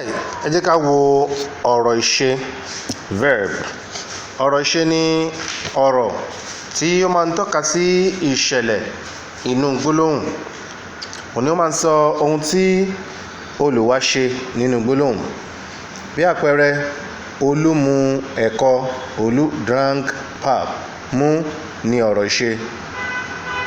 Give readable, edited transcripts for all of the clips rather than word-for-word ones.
ẹ jẹ́ ká wo ọ̀rọ̀ ìṣe verb. ọ̀rọ̀ ìṣe ni ọ̀rọ̀ tí ó máa ń tọ́ka sí ìṣẹ̀lẹ̀ inú gbólóhùn. Òní ó máa ń sọ ohun tí olùwà ṣe nínú gbólóhùn. Bí àpẹẹrẹ, Olú mu ẹ̀kọ. Olú drank pap. Mú ni ọ̀rọ̀ ìṣe.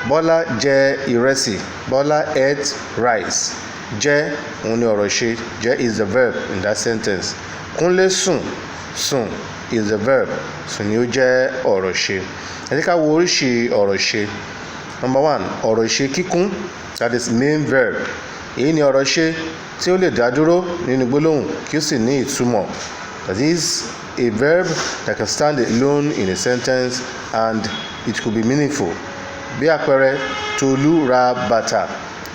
Bọ́lá jẹ ìrẹsì. Bọ́lá ate rice. Jẹ́ òun ni ọ̀rọ̀ ìṣe. Jẹ́ is the verb in that sentence. Kúnlé sùn. Sùn is the verb. Sùn ni ó jẹ́ ọ̀rọ̀ ìṣe. Ẹ jẹ́ ká wo oríṣi ọ̀rọ̀ ìṣe. Number 1, ọ̀rọ̀ ìṣe kíkún, that is main verb. Èyí ni ọ̀rọ̀ ìṣe tí ó lè dá dúró nínú gbólóhùn kí ó sì ní ìtumọ̀. That is a verb that can stand alone in a sentence and it could be meaningful. Bí àpẹẹrẹ, Tolú ra bàtà.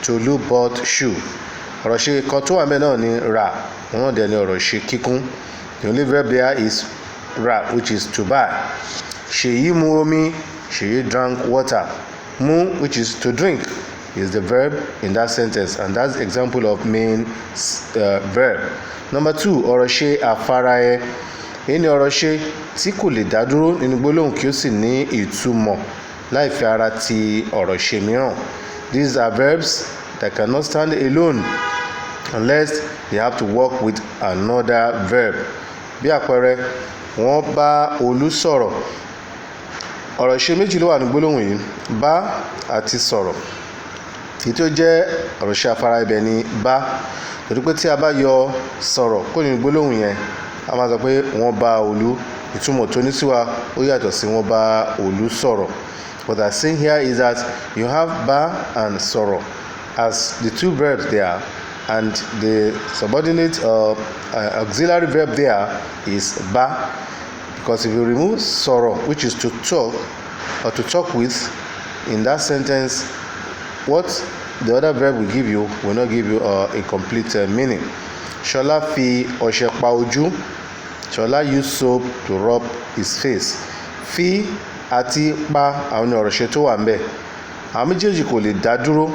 Tolú bought shoe. Ọ̀rọ̀ ìṣe kan tó wà ńbẹ̀ náà ni rà. Òun náà dẹ̀ ni ọ̀rọ̀ ìṣe kíkún. The only verb there is ra, which is to buy. Ṣèyí mu omi. Ṣèyí drank water. Mu, which is to drink, is the verb in that sentence, and that's example of main verb. Number 2, ọ̀rọ̀ ìṣe àfaraẹ. Èyí ni ọ̀rọ̀ ìṣe tí kò lè dá dúró nínú gbólóhùn kí ó sì ní ìtumọ̀ láì fi ara ti ọ̀rọ̀ ìṣe mìíràn. These are verbs that cannot stand alone unless they have to work with another verb. Bí àpẹẹrẹ, wọ́n bá Olú sọ̀rọ̀. Ọ̀rọ̀ ìṣe méjì ló wà ní gbólóhùn yìí, bá àti sọ̀rọ̀. Èyí tó jẹ́ ọ̀rọ̀ ìṣe afárá ibẹ̀ ni bá. Torí pé tí a bá yọ sọ̀rọ̀ kó nínú gbólóhùn yẹn, a máa sọ pé wọ́n bá Olú. Ìtumọ̀ tó ní sí wa ó yàtọ̀ sí wọ́n bá Olú sọ̀rọ̀. What I'm saying here is that you have bá and sọ̀rọ̀ as the two verbs there, and the subordinate auxiliary verb there is bá. Because if you remove sọ̀rọ̀, which is to talk or to talk with, in that sentence, what the other verb will give you will not give you a complete meaning. Ṣọlá fi ọṣẹ pa ojú. Ṣọlá used soap to rub his face. Fi àti pa àwọn ọ̀rọ̀ ìṣe tó wà ńbẹ̀. Àwọn méjèèjì kò lè dá dúró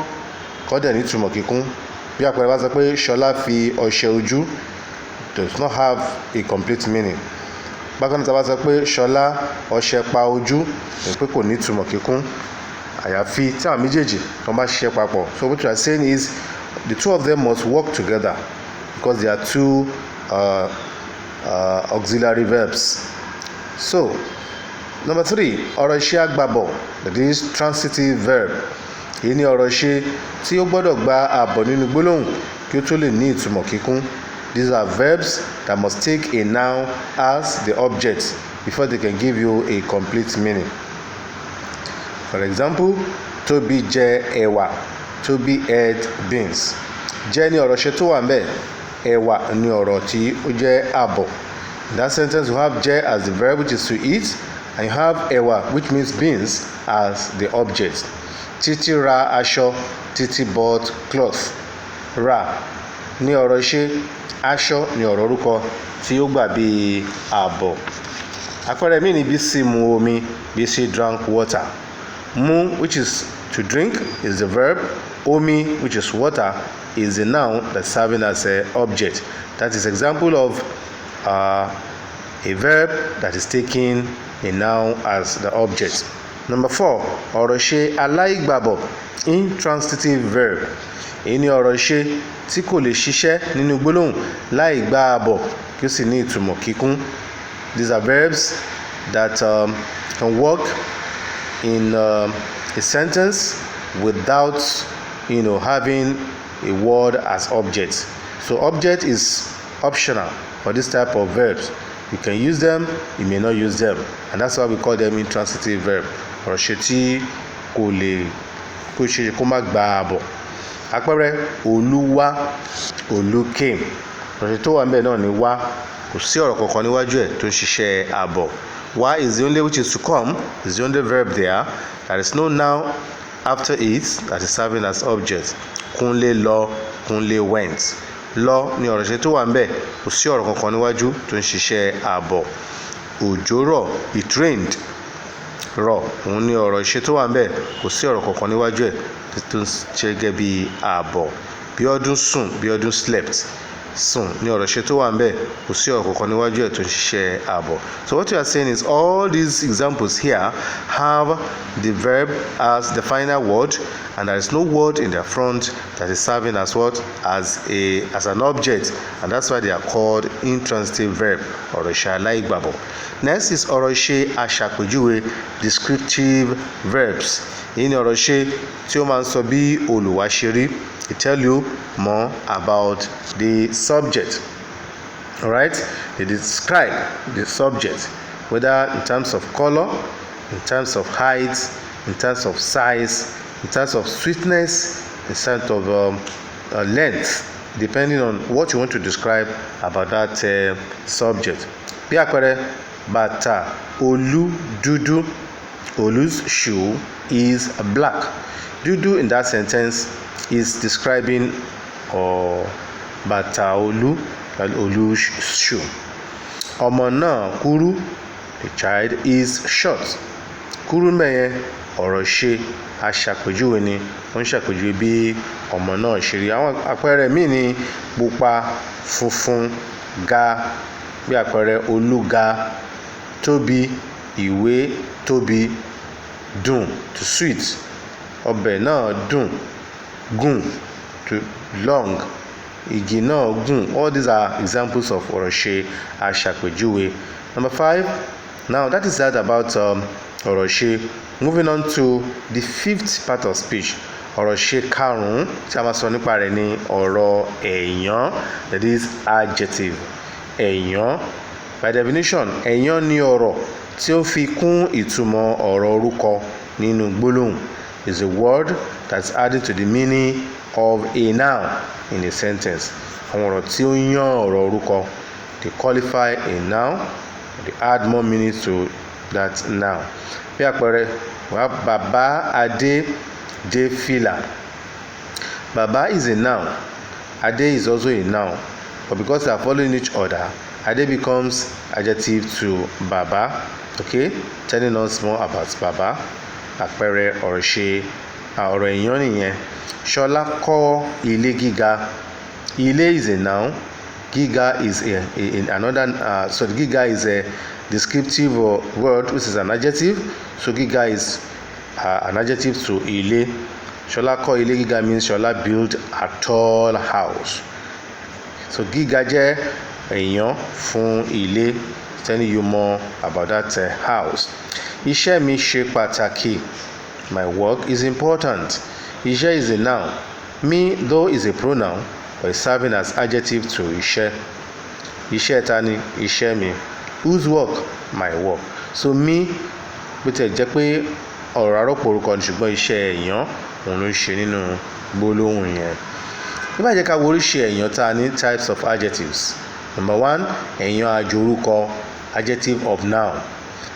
kó dẹ̀ ní ìtumọ̀ kíkún. Bí àpẹẹrẹ bá sọ pé Ṣọlá fi ọṣẹ ojú, does not have a complete meaning. Bákan náà tí a bá sọ pé Ṣọlá ọṣẹ pa ojú, pé kò ní ìtumọ̀ kíkún. Àyàfi tí àwọn méjèèjì tó bá ṣiṣẹ́ papọ̀. So what you are saying is the two of them must work together because they are two auxiliary verbs. So number 3, ọ̀rọ̀ ìṣe àgbàbọ̀, that is transitive verb. Èyí ni ọ̀rọ̀ ìṣe tí ó gbọ́dọ̀ gba àbọ̀ nínú gbólóhùn kí ó tó lè ní ìtumọ̀ kíkún. These are verbs that must take a noun as the object before they can give you a complete meaning. For example, Tóbi jẹ ẹ̀wà. Tóbi ate beans. Jẹ́ ni ọ̀rọ̀ ìṣe tó wà ńbẹ̀. Ẹ̀wà ni ọ̀rọ̀ tí ó jẹ́ àbọ̀. In that sentence, you have jẹ as the verb, which is to eat, and you have ẹ̀wà, which means beans, as the object. Títí ra aṣọ. Títí bought cloth. Ra ni ọ̀rọ̀ ìṣe. Aṣọ ni ọ̀rọ̀ orúkọ tí ó gbà bí àbọ̀. Àpẹẹrẹ mi ni Bísí mu omi. Bísí drank water. Mu, which is to drink, is the verb. Omi, which is water, is the noun that's serving as an object. That is example of a verb that is taking a noun as the object. Number 4, ọ̀rọ̀ ìṣe aláìgbàbọ̀, intransitive verb. Èyí ni ọ̀rọ̀ ìṣe tí kò lè ṣiṣẹ́ nínú gbólóhùn láì gba àbọ̀ kí ó sì ní ìtumọ̀ kíkún. These are verbs that can work in a sentence without having a word as object. So object is optional for this type of verbs. You can use them, you may not use them, and that's why we call them intransitive verb. Ọ̀rọ̀ ìṣe tí kò má gba àbọ̀. Àpẹẹrẹ, Olú wá. Olú came. Ọ̀rọ̀ ìṣe tó wà ńbẹ̀ náà ni wá. Kò sí ọ̀rọ̀ kankan níwájú ẹ̀ tó ń ṣiṣẹ́ àbọ̀. Wá is the only, which is to come, is the only verb there. There is no noun after it that is serving as object. Kúnlé lọ. Kúnlé went. Lọ ni ọ̀rọ̀ ìṣe tó wà ńbẹ̀. Kò sí ọ̀rọ̀ kankan níwájú tó ń ṣiṣẹ́ àbọ̀. Òjò rọ̀. It rained. Rọ̀ òun ni ọ̀rọ̀ ìṣe tó wà ńbẹ̀. Kò sí ọ̀rọ̀ kankan níwájú ẹ̀ tó ń ṣe gẹ́gẹ́ bí àbọ̀. Bíọ́dún sùn. Bíọ́dún slept. sùn ní ọ̀rọ̀ ṣe tó wà ń bẹ̀, kò sí ọ̀rọ̀ kankan níwájú ẹ̀ tó ń ṣiṣẹ́ àbọ̀. So what you are saying is all these examples here have the verb as the final word, and there is no word in their front that is serving as what? As an object, and that's why they are called intransitive verb, ọ̀rọ̀ ìṣe aláìgbàbọ̀. Next is ọ̀rọ̀ ìṣe aṣàpèjúwe, descriptive verbs. Èyí ni ọ̀rọ̀ ìṣe tí ó máa ń sọ bí olùwà ṣe rí. It tell you more about the subject. Alright, they describe the subject, whether in terms of color, in terms of height, in terms of size, in terms of sweetness, in terms of length, depending on what you want to describe about that subject. Bí àpẹẹrẹ, bàtà Olú dúdú. Olu's shoe is black. Dúdú in that sentence is describing bàtà Olú, Olu's shoe. Ọmọ náà kúrú. The child is short. Kúrú mẹ́yẹn ọ̀rọ̀ ṣe aṣàpèjúwe ni, wọ́n ń ṣàpèjúwe bí ọmọ náà ṣe rí. Àwọn àpẹẹrẹ míì ni pupa, funfun, ga. Bí àpẹẹrẹ Olú ga. Tóbi, ìwé tóbi. Dùn, to sweet. Ọbẹ̀ náà dùn. Gùn, to long. Igi náà gùn. All these are examples of ọ̀rọ̀ ṣe aṣàpèjúwe. Number 5. Now that is that about ọ̀rọ̀ ṣe. Moving on to the 5th part of speech. Ọ̀rọ̀ ṣe karùn-ún tí a máa sọ nípa rẹ̀ ni ọ̀rọ̀ ẹ̀yán, that is adjective. Ẹ̀yán, by definition, ẹ̀yán ni ọ̀rọ̀ tí ó fi kún ìtumọ̀ ọ̀rọ̀ orúkọ nínú gbólóhùn. Is a word that's adding to the meaning of a noun in a sentence. Àwọn ọ̀rọ̀ tí ó yán ọ̀rọ̀ orúkọ, they qualify a noun, they add more meaning to that noun. Bí àpẹẹrẹ, bàbá Adé dé fìlà. Bàbá is a noun. Adé is also a noun. But because they are following each other, Adé becomes adjective to bàbá. Okay, telling us more about bàbá. Àpẹẹrẹ ọ̀rọ̀ ṣe ọ̀rọ̀ ẹ̀yán nìyẹn. Ṣọlá kọ́ ilé gíga. Ilé is a noun. Gíga is another. So gíga is a descriptive word, which is an adjective. So gíga is an adjective to ilé. Ṣọlá kọ́ ilé gíga means Ṣọlá built a tall house. So gíga jẹ́ ẹ̀yán fún ilé, telling you more about that house. Iṣẹ́ mi ṣe pàtàkì. My work is important. Iṣẹ́ is a noun. Me, though, is a pronoun, but is serving as adjective to iṣẹ́. Iṣẹ́ ta ni? Iṣẹ́ mi. Whose work? My work. So me, bó ti jẹ́ pé ọ̀rọ̀ arọ́pò orúkọ ni, ṣùgbọ́n iṣẹ́ ẹ̀yán òun ló ń ṣe nínú gbólóhùn yẹn. Bí bá jẹ́ ká wo oríṣi ẹ̀yán ta ní types of adjectives. Number 1, ẹ̀yán àjorúkọ, adjective of noun.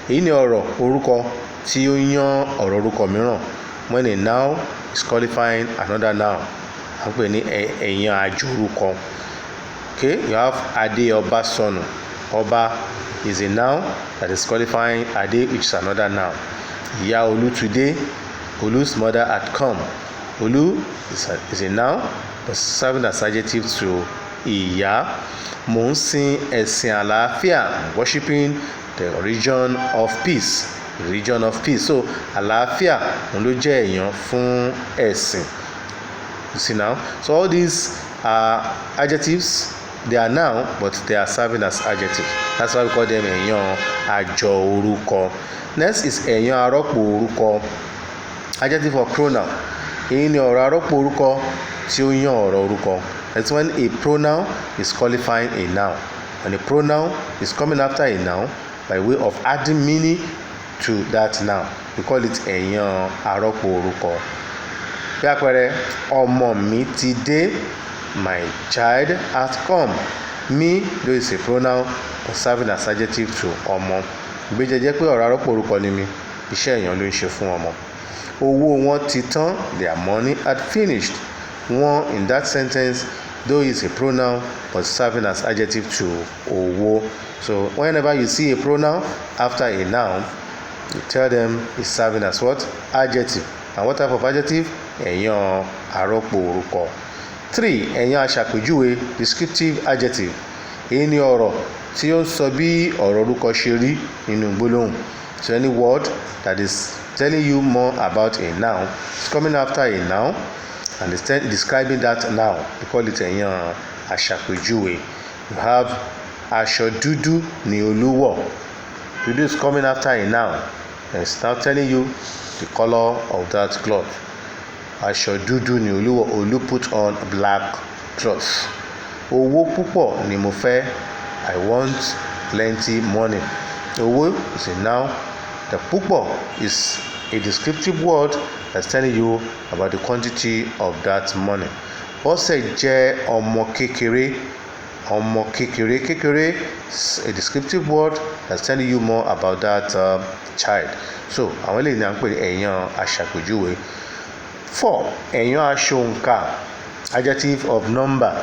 Èyí ni ọ̀rọ̀ orúkọ tí ó yán ọ̀rọ̀ orúkọ mìíràn. When a noun is qualifying another noun, à ń pè ní ẹ̀yán àjorúkọ. Okay, you have Adé ọba sọnù. Ọba is a noun that is qualifying Adé, which is another noun. Ìyá Olú today. Olu's mother had come. Olu is a noun but serving as adjective to ìyá. Mò ń sin ẹ̀sìn àlàáfíà, worshiping the religion of peace. Religion of peace. So àlàáfíà òun ló jẹ́ ẹ̀yán fún ẹ̀sìn. You see now? So all these are adjectives. They are noun, but they are serving as adjectives. That's why we call them ẹ̀yán àjọ orúkọ. Next is ẹ̀yán arọ́pò orúkọ, adjective or pronoun. Èyí ni ọ̀rọ̀ arọ́pò orúkọ tí ó yán ọ̀rọ̀ orúkọ. That's when a pronoun is qualifying a noun. When a pronoun is coming after a noun by way of adding meaning to that noun, we call it ẹ̀yán arọ́pò orúkọ. Bí àpẹẹrẹ, ọmọ mi ti dé. My child has come. Me, though is a pronoun, but serving as adjective to ọmọ. Bí jẹ́ pé ọ̀rọ̀ arọ́pò orúkọ ni mi, iṣẹ́ ẹ̀yán ló ń ṣe fún ọmọ. Owó wọn ti tán. Their money had finished. Wọn in that sentence, though is a pronoun, but serving as adjective to owó. So whenever you see a pronoun after a noun, you tell them it's serving as what? Adjective. And what type of adjective? Ẹ̀yán arọ́pò orúkọ. 3. Ẹ̀yán aṣàpèjúwe descriptive adjective. Èyí ni ọ̀rọ̀ tí ó ń sọ bí ọ̀rọ̀ orúkọ ṣe rí nínú gbólóhùn. So any word that is telling you more about a noun is coming after a noun and is describing that noun. We call it ẹ̀yán aṣàpèjúwe. You have aṣọ dúdú ni Olú wọ̀. Dúdú is coming after a noun and it's now telling you the color of that cloth. Aṣọ dúdú ni Olú wọ̀. Olú put on black cloth. Owó púpọ̀ ni mo fẹ́. I want plenty money. Owó is a noun. The púpọ̀ is a descriptive word that's telling you about the quantity of that money. Bọ́sẹ̀ jẹ́ ọmọ kékeré. Ọmọ kékeré. Kékeré is a descriptive word that's telling you more about that child. So àwọn eléyìí ni à ń pè ní ẹ̀yán aṣàpèjúwe. 4. Ẹ̀yán aṣòǹkà, adjective of number.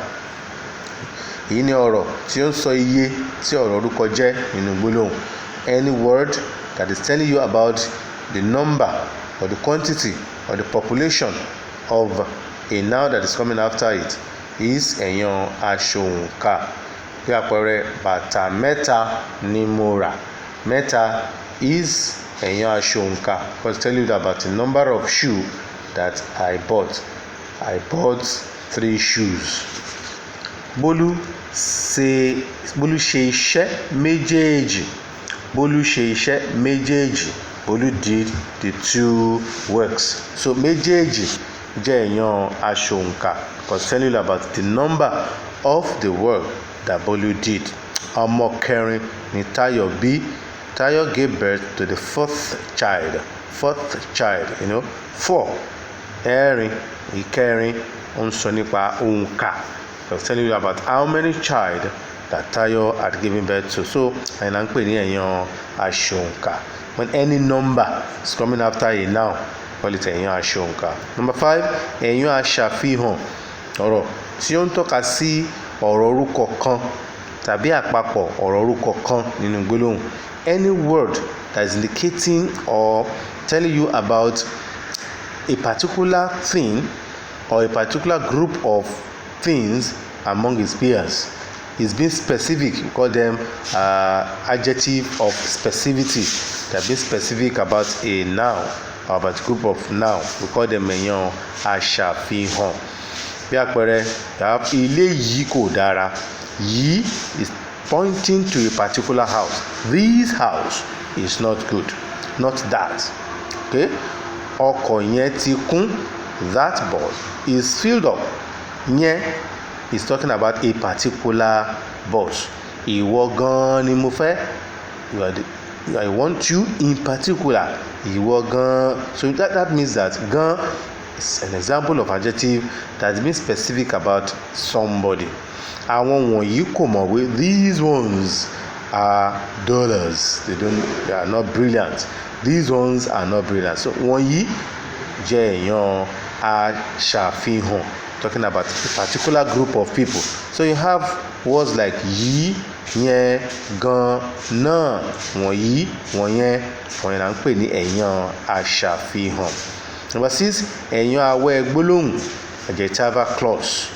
Èyí ni ọ̀rọ̀ tí ó ń sọ iye tí ọ̀rọ̀ orúkọ jẹ́ nínú gbólóhùn. Any word that is telling you about the number or the quantity or the population of a noun that is coming after it is ẹ̀yán aṣòǹkà. Bí àpẹẹrẹ, bàtà mẹ́ta ni mo rà. Mẹ́ta is ẹ̀yán aṣòǹkà because it's telling you about the number of shoes that I bought. I bought 3 shoes. Bólú ṣe iṣẹ́ méjèèjì. Bólú ṣe iṣẹ́ méjèèjì. Bólú did the 2 works. So méjèèjì jẹ́ ẹ̀yán aṣòǹkà because telling you about the number of the work that Bólú did. Ọmọ kẹrin ni Táyọ̀ bí. Táyọ̀ gave birth to the 4th child. 4th child, 4. Ẹ̀rin, ìkẹrin, ó ń sọ nípa òǹkà. It's telling you about how many child that Tayo had given birth to. So, and I'm putting ẹ̀yán aṣòǹkà. When any number is coming after a noun, call it ẹ̀yán aṣòǹkà. Number 5, ẹ̀yán aṣàfihàn. Ọ̀rọ̀ tí ó ń tọ́ka sí ọ̀rọ̀ orúkọ kan tàbí àpapọ̀ ọ̀rọ̀ orúkọ kan nínú gbólóhùn. Any word that is indicating or telling you about a particular thing or a particular group of things among his peers is being specific. We call them adjective of specificity. They're being specific about a noun or about a group of noun. We call them ẹ̀yán aṣàfihàn. Bí àpẹẹrẹ, ilé yìí kò dára. Yìí is pointing to a particular house. This house is not good. Not that. Okay? Ọkọ̀ yẹn ti kún. That bus is filled up. Yẹn is talking about a particular bus. Ìwọ gan ni mo fẹ́. I want you in particular. Ìwọ gan. So that means that gan is an example of adjective that means specific about somebody. Àwọn wọ̀nyí kò mọ̀wé. These ones are dullers. They are not brilliant. These ones are not brilliant. So wọ̀nyí jẹ́ ẹ̀yán aṣàfihàn, talking about a particular group of people. So you have words like yìí, yẹn, gan, náà, wọ̀nyí, wọ̀nyẹn. Wọ̀nyẹn là ń pè ní ẹ̀yán aṣàfihàn. Number 6, ẹ̀yán awẹ́ gbólóhùn, adjectival clause.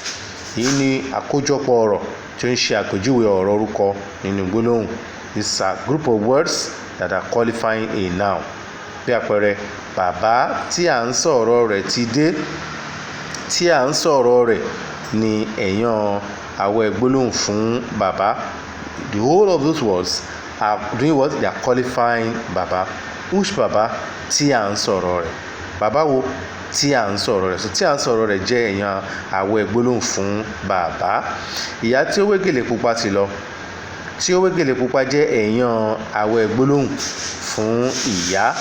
Èyí ni àkójọpọ̀ ọ̀rọ̀ tí ó ń ṣe àpèjúwe ọ̀rọ̀ orúkọ nínú gbólóhùn. It's a group of words that are qualifying a noun. Bí àpẹẹrẹ, bàbá tí à ń sọ̀rọ̀ rẹ̀ ti dé. Tí à ń sọ̀rọ̀ rẹ̀ ni ẹ̀yán awẹ́ gbólóhùn fún bàbá. The whole of those words are doing what? They are qualifying bàbá. Which bàbá? Tí à ń sọ̀rọ̀ rẹ̀. Bàbá wo? Tí à ń sọ̀rọ̀ rẹ̀. So tí à ń sọ̀rọ̀ rẹ̀ jẹ́ ẹ̀yán awẹ́ gbólóhùn fún bàbá. Ìyá tí ó wé gèlè pupa ti lọ. Tí ó wé gèlè pupa jẹ́ ẹ̀yán awẹ́ gbólóhùn fún ìyá.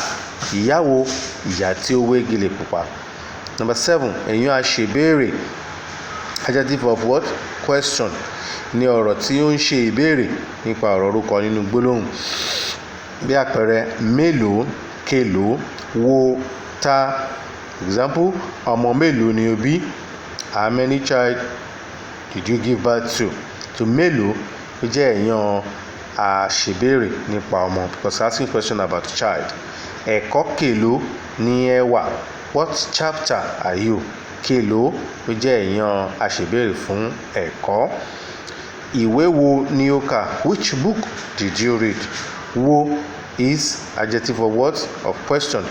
Ìyá wo? Ìyá tí ó wé gèlè pupa. Number 7, ẹ̀yán aṣèbéèrè, adjective of what? Question. Ní ọ̀rọ̀ tí ó ń ṣe ìbéèrè nípa ọ̀rọ̀ orúkọ nínú gbólóhùn. Bí àpẹẹrẹ, mélòó, kélòó, wo, ta. Example, ọmọ mélòó ni o bí? How many child did you give birth to? So mélòó jẹ́ ẹ̀yán aṣèbéèrè nípa ọmọ because asking question about child. Ẹ̀kọ́ kélòó ni ẹ wà? What chapter are you? Kèló ó jẹ́ èèyàn aṣèbéèrè fún ẹ̀kọ́. Ìwé wo ni o kà? Which book did you read? Wo is adjective of what? Of question.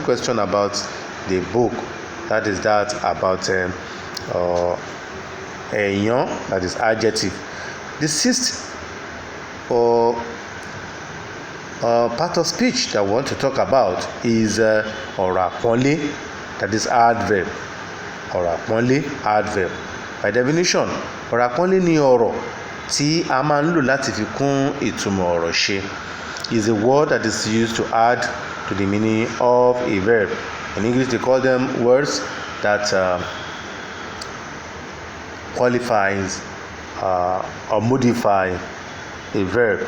Question about the book. That is that about èèyàn, that is adjective. The sixth part of speech that we want to talk about is ọ̀rọ̀ àpọ́nlé, that is adverb. Ọ̀rọ̀ àpọ́nlé, adverb. By definition, ọ̀rọ̀ àpọ́nlé ni ọ̀rọ̀ tí a máa ń lò láti fi kún ìtumọ̀ ọ̀rọ̀ ṣe. Is a word that is used to add to the meaning of a verb. In English, they call them words that qualifies or modify a verb.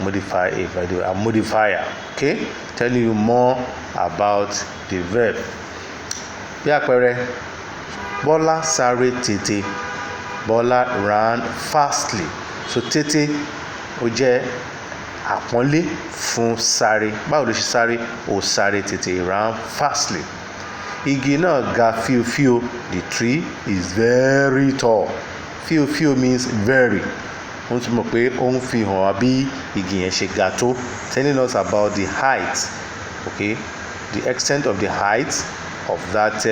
Modify a verb, a modifier. Okay, telling you more about the verb. Bí àpẹẹrẹ, Bọ́lá sáré tètè. Bọ́lá ran fastly. So tètè ó jẹ́ àpọ́nlé fún sáré. Báwo ló ṣe sáré? Ó sáré tètè, ran fastly. Igi náà ga fíofío. The tree is very tall. Fíofío means very. Wọ́n ti mọ̀ pé ó ń fi hàn wá bí igi yẹn ṣe ga tó. Telling us about the height, okay, the extent of the height of that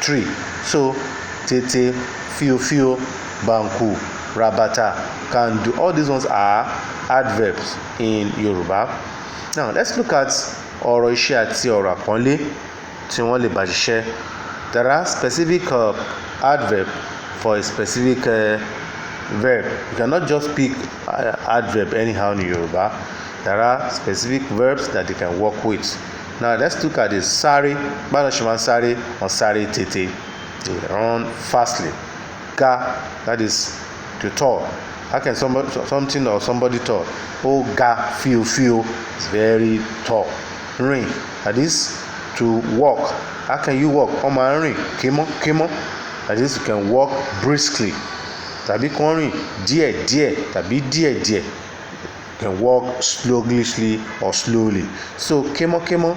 tree. So tètè, fíofío, bánkù, rabata, can do. All these ones are adverbs in Yoruba. Now let's look at ọ̀rọ̀ iṣẹ́ àti ọ̀rọ̀ àpọ́nlé tí wọ́n lè bá ṣiṣẹ́. There are specific adverb for a specific verb. You cannot just pick adverb anyhow in Yoruba. There are specific verbs that you can work with. Now let's look at the sáré. Báwo ṣe máa ń sáré? Wọ́n sáré tètè. They run fastly. Ga, that is to tall. How can something or somebody tall? Ó ga fíofío, is very tall. Rìn, that is to walk. How can you walk? Ó máa ń rìn kémọ́kémọ́, that is you can walk briskly. Tàbí kàn rìn díẹ̀díẹ̀ tàbí díẹ̀díẹ̀. You can walk slowly or slowly. So kémọ́kémọ́,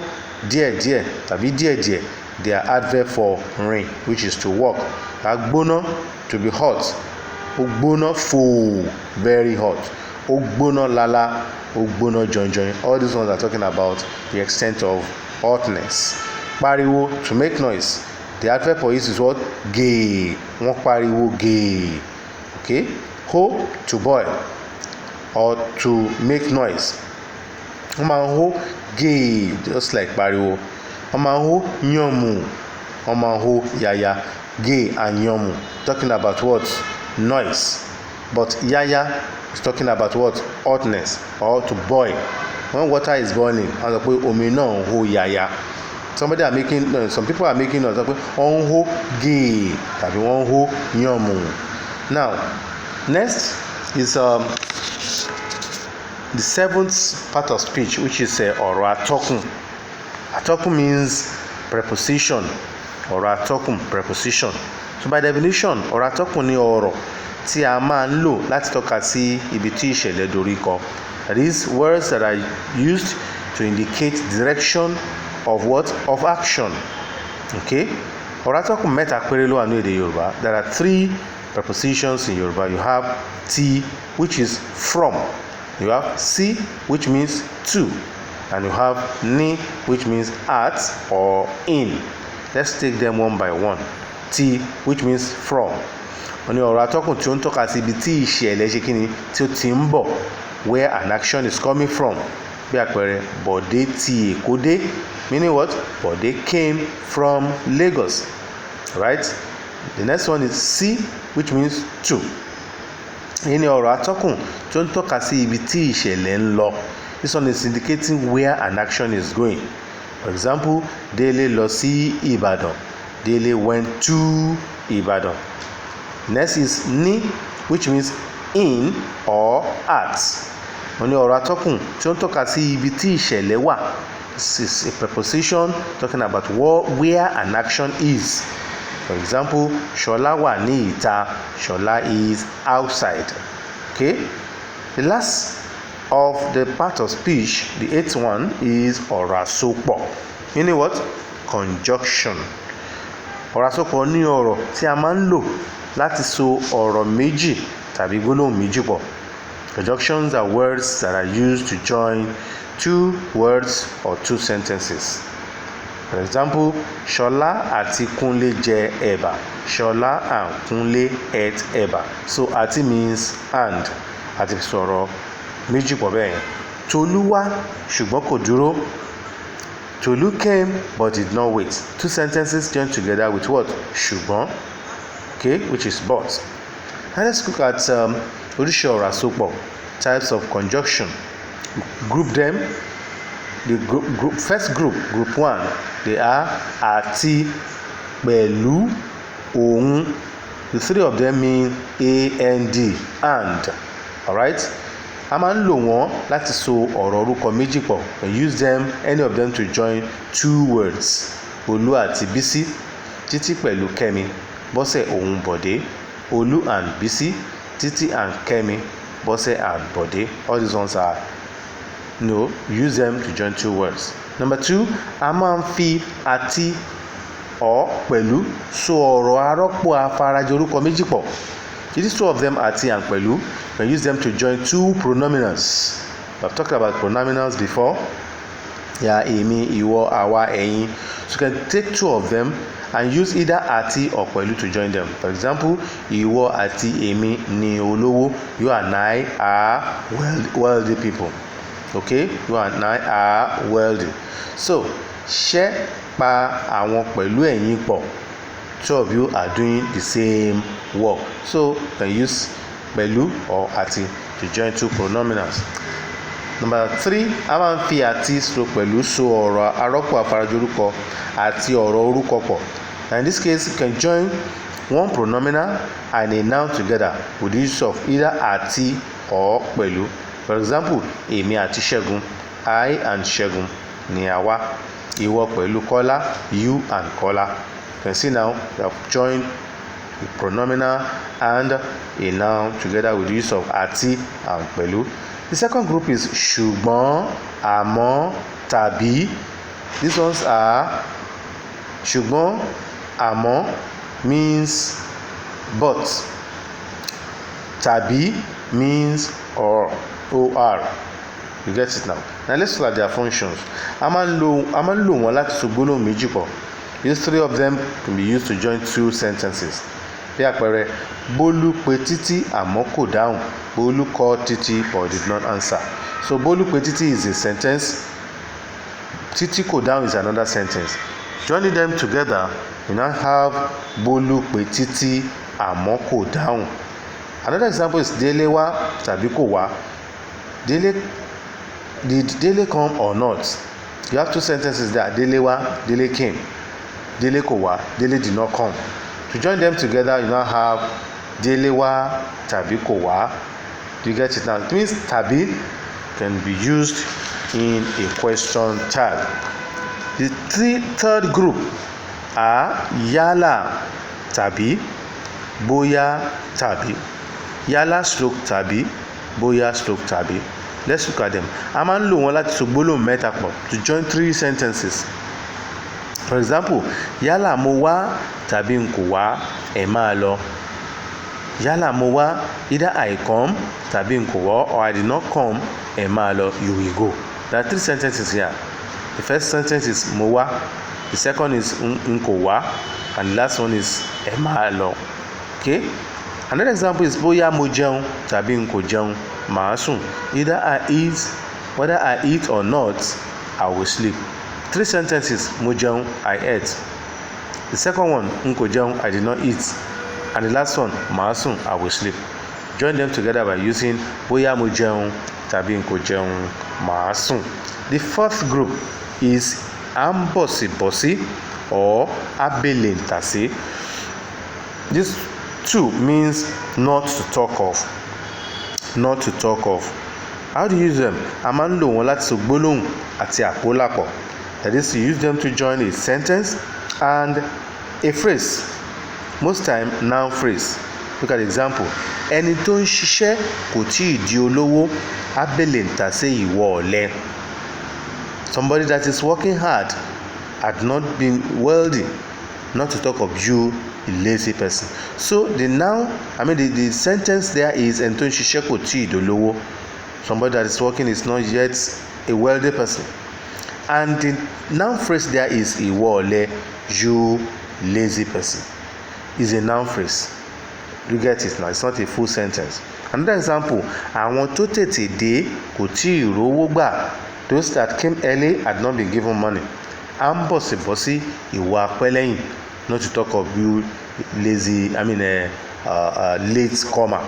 díẹ̀díẹ̀ tàbí díẹ̀díẹ̀, they are adverb for rìn, which is to walk. Agbóná, to be hot. Ó gbóná fò, very hot. Ó gbóná lala, ó gbóná joinjoin. All these ones are talking about the extent of hotness. Pariwo, to make noise. The adverb for it is what? Gay. Wọ́n pariwo gay. Okay. Ho, to boil or to make noise. Wọ́n máa ń hó gay, just like pariwo. Wọ́n máa ń hó yànmù. Wọ́n máa ń hó yaya. Gay and yànmù, talking about what? Noise. But yaya is talking about what? Hotness or to boil. When water is boiling, wọ́n sọ pé omi náà ń hó yaya. Some people are making noise. Wọ́n ń hó gay tàbí wọ́n ń hó yànmù. Now, next is the seventh part of speech, which is ọ̀rọ̀ atọ́kùn. Atọ́kùn means preposition. Ọ̀rọ̀ atọ́kùn, preposition. So by definition, ọ̀rọ̀ atọ́kùn ni ọ̀rọ̀ tí a máa ń lò láti tọ́ka sí ibi tí ìṣẹ̀lẹ̀ dorí kọ. That is, words that are used to indicate direction of what? Of action. Okay? Ọ̀rọ̀ atọ́kùn mẹ́ta péré ló wà ní èdè Yorùbá. There are three prepositions in Yoruba. You have ti, which is from. You have si, which means to. And you have ni, which means at or in. Let's take them one by one. Ti, which means from. Wọ́n ní ọ̀rọ̀ atọ́kùn tí ó ń tọ́ka sí ibi tí ìṣẹ̀lẹ̀ ṣe kíni tí ó ti ń bọ̀, where an action is coming from. Bí àpẹẹrẹ, Bọ̀dé ti Èkó dé, meaning what? Bọ̀dé came from Lagos. Right? The next one is si, which means to. Èyí ni ọ̀rọ̀ atọ́kùn tí ó ń tọ́ka sí ibi tí ìṣẹ̀lẹ̀ ń lọ. This one is indicating where an action is going. For example, Délé lọ sí Ìbàdàn. Délé went to Ìbàdàn. Next is ní, which means in or at. Wọ́n ní ọ̀rọ̀ atọ́kùn tí ó ń tọ́ka sí ibi tí ìṣẹ̀lẹ̀ wà. This is a preposition talking about where an action is. For example, Ṣọlá wà ní ìta. Ṣọlá is outside. Okay? The last of the part of speech, the eighth one, is ọ̀rọ̀ àsopọ̀. Meaning what? Conjunction. ọ̀rọ̀ àsopọ̀ ní ọ̀rọ̀ tí a máa ń lò láti so ọ̀rọ̀ méjì tàbí gbólóhùn méjì pọ̀. Conjunctions are words that are used to join two words or two sentences. For example, Ṣọlá àti Kúnlé jẹ ẹ̀bà. Ṣọlá and Kúnlé ate ẹ̀bà. So àti means and. Àti sọ̀rọ̀ méjì pọ̀ bẹ́ẹ̀. Tolú wá ṣùgbọ́n kò dúró. Tolu came but did not wait. Two sentences joined together with what? Ṣùgbọ́n, okay, which is but. Now let's look at oríṣi ọ̀rọ̀ àsopọ̀, types of conjunction. Group them. The first group 1, they are àti, pẹ̀lú, òun. The three of them mean and. Alright? A máa ń lò wọ́n láti so ọ̀rọ̀ orúkọ méjì pọ̀. We use them, any of them, to join two words. Olú àti Bísí, Títí pẹ̀lú Kẹ́mi, Bọ́sẹ̀ òun Bọ̀dé. Olú and Bísí, Títí and Kẹ́mi, Bọ́sẹ̀ and Bọ̀dé. All these ones are, use them to join two words. Number 2, a máa ń fi àti or pẹ̀lú so ọ̀rọ̀ arọ́pò afarajọ orúkọ méjì pọ̀. These two of them, àti and pẹ̀lú, we use them to join two pronominals. I've talked about pronominals before. Yeah, èmi, ìwọ, àwa, ẹ̀yin. So you can take two of them and use either àti or pẹ̀lú to join them. For example, ìwọ àti èmi ni olówó. You and I are wealthy people. Okay, you and I are wealthy. So ṣẹ́ pa àwọn pẹ̀lú ẹ̀yin pọ̀. Two of you are doing the same work. So you can use pẹ̀lú or àti to join two pronominals. Number 3, a máa ń fi àti so pẹ̀lú so ọ̀rọ̀ arọ́pò afarajọ orúkọ àti ọ̀rọ̀ orúkọ pọ̀. And in this case, you can join one pronominal and a noun together with the use of either àti or pẹ̀lú. For example, èmi àti Ṣẹ́gun, I and Ṣẹ́gun ni àwa. Ìwọ pẹ̀lú Kọ́lá, you and Kọ́lá. You can see now we have joined a pronominal and a noun together with the use of àti and pẹ̀lú. The second group is ṣùgbọ́n, àmọ́, tàbí. These ones are ṣùgbọ́n, àmọ́ means but. Tàbí means or. You get it now. Now let's look at their functions. A máa ń lò wọ́n láti so gbólóhùn méjì pọ̀. These three of them can be used to join two sentences. Bí àpẹẹrẹ, Bólú pe Títí àmọ́ kò dáhùn. Bólú called Títí but did not answer. So Bólú pe Títí is a sentence. Títí kò dáhùn is another sentence. Joining them together, you now have Bólú pe Títí àmọ́ kò dáhùn. Another example is Délé wá tàbí kò wá. Did Délé come or not? You have two sentences there. Délé wá, Délé came. Délé kò wá, Délé did not come. To join them together, you now have Délé wá tàbí kò wá. Do you get it now? It means tàbí can be used in a question tag. The third group are yálà tàbí, bóyá tàbí. Yálà stroke tàbí, bóyá stroke tàbí. Let's look at them. A máa ń lò wọ́n láti so gbólóhùn mẹ́ta pọ̀ to join 3 sentences. For example, yálà mo wá tàbí n kò wá, ẹ máa lọ. Yálà mo wá, either I come tàbí n kò wá, or I did not come, ẹ máa lọ, you will go. There are 3 sentences here. The first sentence is mo wá, the second is n kò wá, and the last one is ẹ máa lọ. Okay? Another example is bóyá mo jẹun tàbí n kò jẹun, màá sùn. Either I eat, whether I eat or not, I will sleep. 3 sentences, mo jẹun, I ate. The second one, n kò jẹun, I did not eat. And the last one, màá sùn, I will sleep. Join them together by using bóyá mo jẹun tàbí n kò jẹun, màá sùn. The fourth group is à ń bọ̀sibọ̀sí or abelentàsé. This 2 means not to talk of. Not to talk of. How do you use them? A máa ń lò wọ́n láti so gbólóhùn àti àpólàpọ̀. That is, you use them to join a sentence and a phrase. Most time, noun phrase. Look at the example. Ẹni tó ń ṣiṣẹ́ kò tíì di olówó, abelentàsé ìwọ ọ̀lẹ. Somebody that is working hard had not been wealthy. not to talk of you, a lazy person. So the noun, the sentence there is ẹni tó ń ṣiṣẹ́ kò tíì dolówó. Somebody that is working is not yet a wealthy person. And the noun phrase there is ìwọ ọ̀lẹ, you lazy person. Is a noun phrase. You get it now? It's not a full sentence. Another example, àwọn tó tètè dé kò tíì rówó gbà. Those that came early had not been given money. À ń bọ̀sibọ́sí ìwà apẹ́lẹ́yìn, not to talk of you lazy, late comer.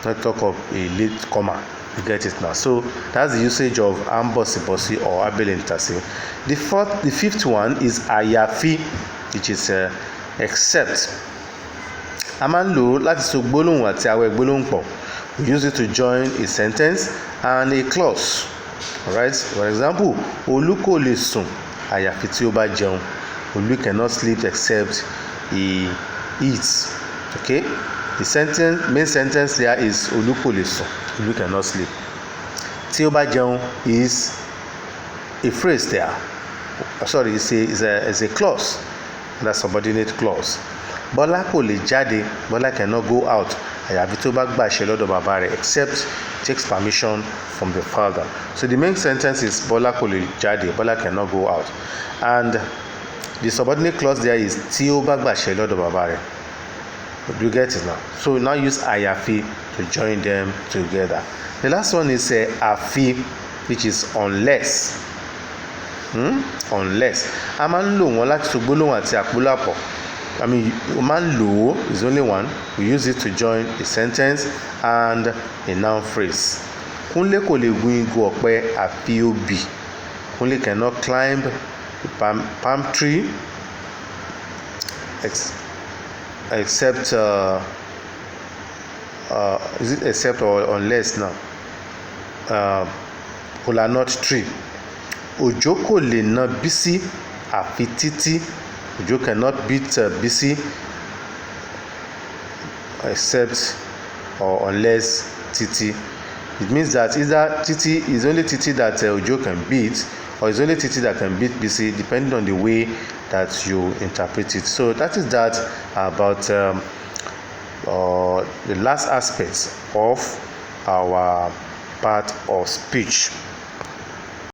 Not to talk of a late comer. You get it now? So that's the usage of à ń bọ̀sibọ́sí or abẹ́lẹ́ntàsí. The fifth one is àyàfi, which is except. A máa ń lò ó láti so gbólóhùn àti àwẹ̀ gbólóhùn pọ̀. We use it to join a sentence and a clause. Alright? For example, Olú kò lè sùn àyàfi tí ó bá jẹun. Olú cannot sleep except he eats. Okay? The main sentence there is Olú kò lè sùn. Olú cannot sleep. Tí ó bá jẹun is a phrase there. Sorry, it's a clause. That's subordinate clause. Bọ́lá kò lè jáde. Bọ́lá cannot go out àyàfi tó bá gbàṣẹ lọ́dọ̀ bàbá rẹ̀, except takes permission from the father. So the main sentence is Bọ́lá kò lè jáde. Bọ́lá cannot go out. And the subordinate clause there is tí ó bá gbàṣẹ lọ́dọ̀ bàbá rẹ̀. Do you get it now? So now use àyàfi to join them together. The last one is àfi, which is unless. Unless. A máa ń lò wọ́n láti so gbólóhùn àti àpólàpọ̀. Man lo is only one. We use it to join a sentence and a noun phrase. Kúnlé kò lè gun igi ọ̀pẹ àfi ó bì. Kúnlé cannot climb the palm tree except is it except or unless now? Kola nut tree. Òjó kò lè na Bísí àfi Títí. Òjó cannot beat Bísí except or unless Títí. It means that either Títí is only Títí that Òjó can beat, or it's only Títí that can beat Bísí, depending on the way that you interpret it. So that is that about the last aspect of our part of speech.